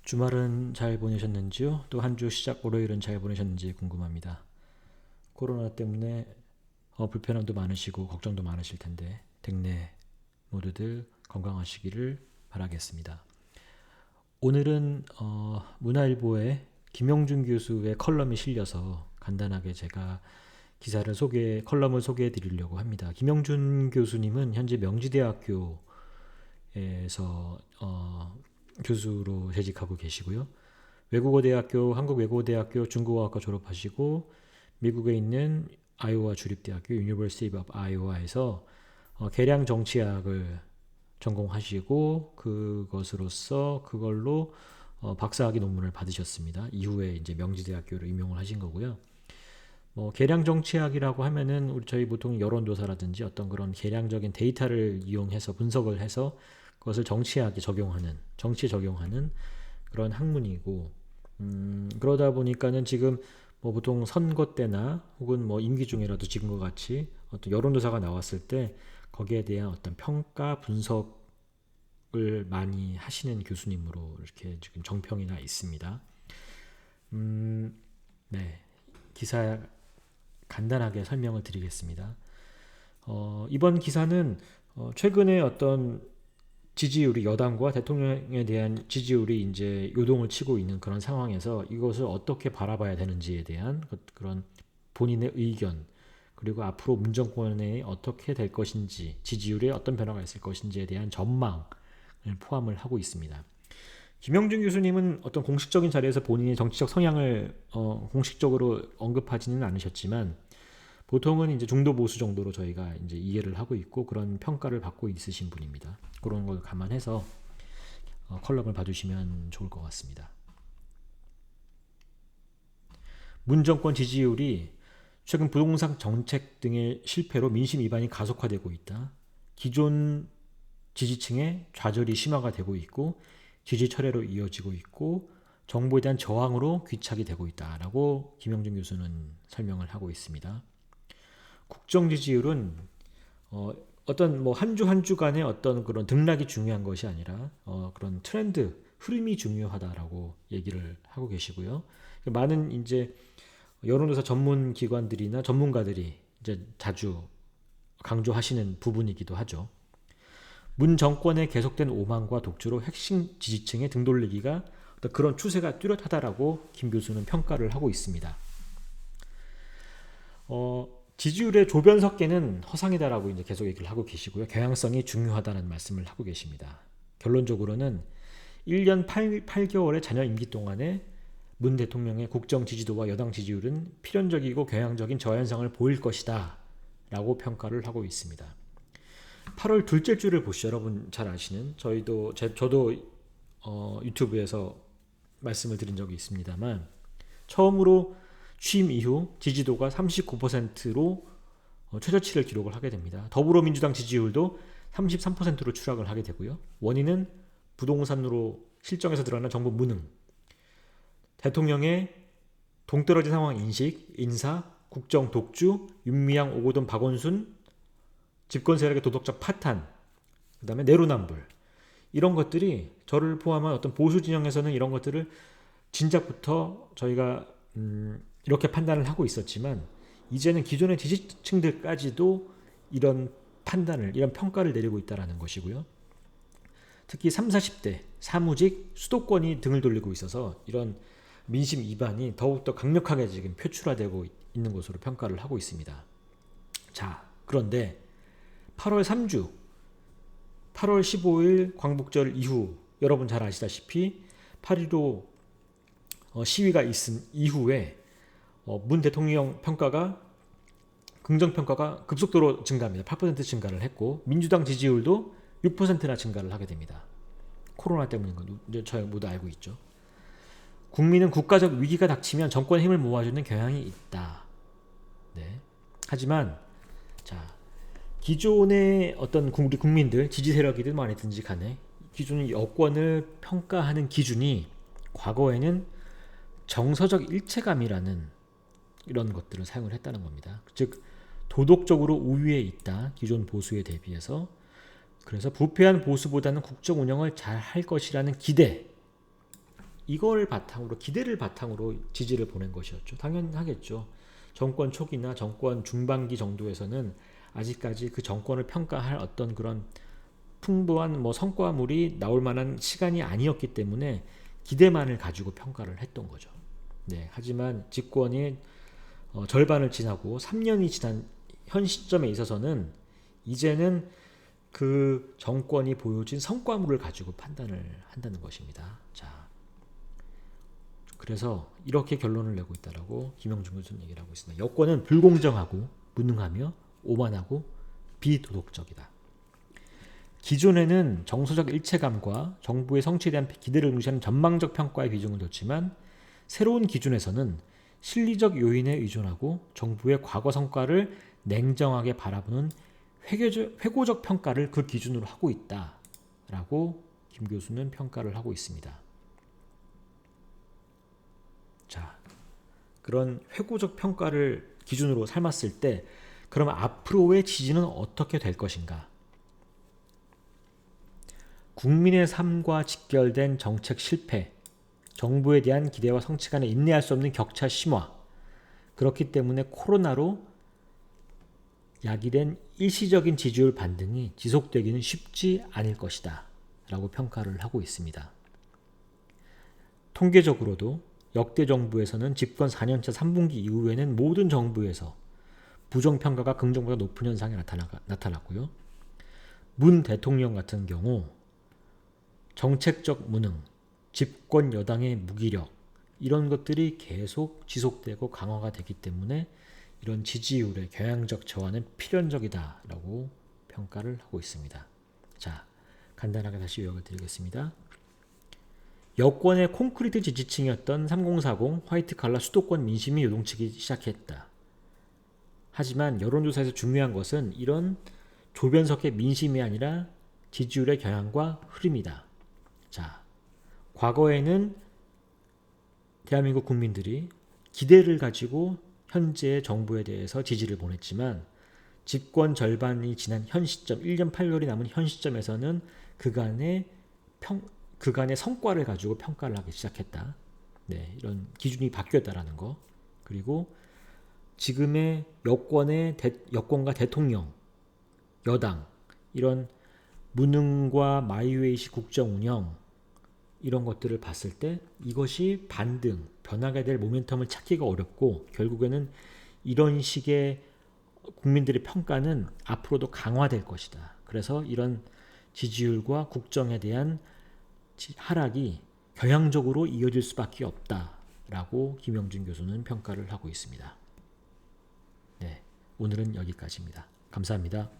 주말은 잘 보내셨는지요? 또 한 주 시작 월요일은 잘 보내셨는지 궁금합니다. 코로나 때문에 불편함도 많으시고 걱정도 많으실 텐데 댁내 모두들 건강하시기를 바라겠습니다. 오늘은 문화일보에 김영준 교수의 컬럼이 실려서 간단하게 제가 컬럼을 소개해 드리려고 합니다. 김영준 교수님은 현재 명지대학교에서 교수로 재직하고 계시고요. 외국어대학교, 한국외국어대학교 중국어학과 졸업하시고 미국에 있는 아이오와 주립대학교 University of Iowa에서 계량 정치학을 전공하시고 그걸로 박사학위 논문을 받으셨습니다. 이후에 이제 명지대학교로 임용을 하신 거고요. 계량 정치학이라고 하면은 저희 보통 여론조사라든지 어떤 그런 계량적인 데이터를 이용해서 분석을 해서 그것을 정치에 적용하는 그런 학문이고, 그러다 보니까는 지금 보통 선거 때나 혹은 임기 중이라도 지금과 같이 어떤 여론조사가 나왔을 때 거기에 대한 어떤 평가 분석을 많이 하시는 교수님으로 이렇게 지금 정평이 나 있습니다. 네, 기사 간단하게 설명을 드리겠습니다. 이번 기사는 최근에 어떤 지지율이 여당과 대통령에 대한 지지율이 이제 요동을 치고 있는 그런 상황에서 이것을 어떻게 바라봐야 되는지에 대한 그런 본인의 의견, 그리고 앞으로 문정권에 어떻게 될 것인지, 지지율에 어떤 변화가 있을 것인지에 대한 전망을 포함을 하고 있습니다. 김영준 교수님은 어떤 공식적인 자리에서 본인의 정치적 성향을 공식적으로 언급하지는 않으셨지만 보통은 이제 중도 보수 정도로 저희가 이제 이해를 하고 있고 그런 평가를 받고 있으신 분입니다. 그런 걸 감안해서 컬럼을 봐주시면 좋을 것 같습니다. 문 정권 지지율이 최근 부동산 정책 등의 실패로 민심 위반이 가속화되고 있다. 기존 지지층의 좌절이 심화가 되고 있고 지지 철회로 이어지고 있고 정부에 대한 저항으로 귀착이 되고 있다라고 김영준 교수는 설명을 하고 있습니다. 국정 지지율은 어떤 한 주 한 주간의 어떤 그런 등락이 중요한 것이 아니라 그런 트렌드, 흐름이 중요하다라고 얘기를 하고 계시고요. 많은 이제 여론조사 전문 기관들이나 전문가들이 이제 자주 강조하시는 부분이기도 하죠. 문 정권의 계속된 오만과 독주로 핵심 지지층의 등 돌리기가 그런 추세가 뚜렷하다라고 김 교수는 평가를 하고 있습니다. 지지율의 조변석계는 허상이다라고 이제 계속 얘기를 하고 계시고요. 경향성이 중요하다는 말씀을 하고 계십니다. 결론적으로는 1년 8개월의 잔여 임기 동안에 문 대통령의 국정 지지도와 여당 지지율은 필연적이고 경향적인 저현상을 보일 것이다 라고 평가를 하고 있습니다. 8월 둘째 주를 보시죠. 여러분 잘 아시는 저도 유튜브에서 말씀을 드린 적이 있습니다만 처음으로 취임 이후 지지도가 39%로 최저치를 기록을 하게 됩니다. 더불어민주당 지지율도 33%로 추락을 하게 되고요. 원인은 부동산으로 실정에서 드러난 정부 무능, 대통령의 동떨어진 상황 인식, 인사, 국정 독주, 윤미향, 오고돈, 박원순, 집권 세력의 도덕적 파탄, 그 다음에 내로남불, 이런 것들이 저를 포함한 어떤 보수 진영에서는 이런 것들을 진작부터 저희가 이렇게 판단을 하고 있었지만 이제는 기존의 지지층들까지도 이런 평가를 내리고 있다는 것이고요. 특히 30, 40대 사무직, 수도권이 등을 돌리고 있어서 이런 민심 위반이 더욱더 강력하게 지금 표출화되고 있는 것으로 평가를 하고 있습니다. 자, 그런데 8월 3주, 8월 15일 광복절 이후 여러분 잘 아시다시피 8.15 시위가 있은 이후에 문 대통령 긍정평가가 급속도로 증가합니다. 8% 증가를 했고 민주당 지지율도 6%나 증가를 하게 됩니다. 코로나 때문인 건 저희 모두 알고 있죠. 국민은 국가적 위기가 닥치면 정권의 힘을 모아주는 경향이 있다. 네. 하지만 기존의 어떤 우리 국민들, 지지 세력이든 뭐아니든지 간에 기존의 여권을 평가하는 기준이 과거에는 정서적 일체감이라는 이런 것들을 사용을 했다는 겁니다. 즉 도덕적으로 우위에 있다, 기존 보수에 대비해서. 그래서 부패한 보수보다는 국정 운영을 잘 할 것이라는 기대, 이걸 바탕으로 기대를 바탕으로 지지를 보낸 것이었죠. 당연하겠죠. 정권 초기나 정권 중반기 정도에서는 아직까지 그 정권을 평가할 어떤 그런 풍부한 뭐 성과물이 나올 만한 시간이 아니었기 때문에 기대만을 가지고 평가를 했던 거죠. 네, 하지만 집권이 절반을 지나고 3년이 지난 현 시점에 있어서는 이제는 그 정권이 보여준 성과물을 가지고 판단을 한다는 것입니다. 자, 그래서 이렇게 결론을 내고 있다라고 김영준 교수는 얘기를 하고 있습니다. 여권은 불공정하고 무능하며 오만하고 비도덕적이다. 기존에는 정서적 일체감과 정부의 성취에 대한 기대를 무시하는 전망적 평가에 비중을 뒀지만 새로운 기준에서는 실리적 요인에 의존하고 정부의 과거 성과를 냉정하게 바라보는 회고적 평가를 그 기준으로 하고 있다라고 김 교수는 평가를 하고 있습니다. 자, 그런 회고적 평가를 기준으로 삼았을 때 그럼 앞으로의 지지는 어떻게 될 것인가? 국민의 삶과 직결된 정책 실패, 정부에 대한 기대와 성취 간에 인내할 수 없는 격차 심화, 그렇기 때문에 코로나로 야기된 일시적인 지지율 반등이 지속되기는 쉽지 않을 것이다 라고 평가를 하고 있습니다. 통계적으로도 역대 정부에서는 집권 4년차 3분기 이후에는 모든 정부에서 부정평가가 긍정보다 높은 현상이 나타났고요. 문 대통령 같은 경우 정책적 무능, 집권 여당의 무기력 이런 것들이 계속 지속되고 강화가 되기 때문에 이런 지지율의 경향적 저하는 필연적이다라고 평가를 하고 있습니다. 자, 간단하게 다시 요약을 드리겠습니다. 여권의 콘크리트 지지층이었던 3040 화이트 칼라 수도권 민심이 요동치기 시작했다. 하지만 여론조사에서 중요한 것은 이런 조변석의 민심이 아니라 지지율의 경향과 흐름이다. 자, 과거에는 대한민국 국민들이 기대를 가지고 현재 정부에 대해서 지지를 보냈지만 집권 절반이 지난 현 시점, 1년 8개월이 남은 현 시점에서는 그간의 성과를 가지고 평가를 하기 시작했다. 네, 이런 기준이 바뀌었다라는 거. 그리고 지금의 여권과 대통령, 여당 이런 무능과 마이웨이식 국정 운영 이런 것들을 봤을 때 이것이 반등, 변하게 될 모멘텀을 찾기가 어렵고 결국에는 이런 식의 국민들의 평가는 앞으로도 강화될 것이다. 그래서 이런 지지율과 국정에 대한 하락이 경향적으로 이어질 수밖에 없다라고 김영준 교수는 평가를 하고 있습니다. 네, 오늘은 여기까지입니다. 감사합니다.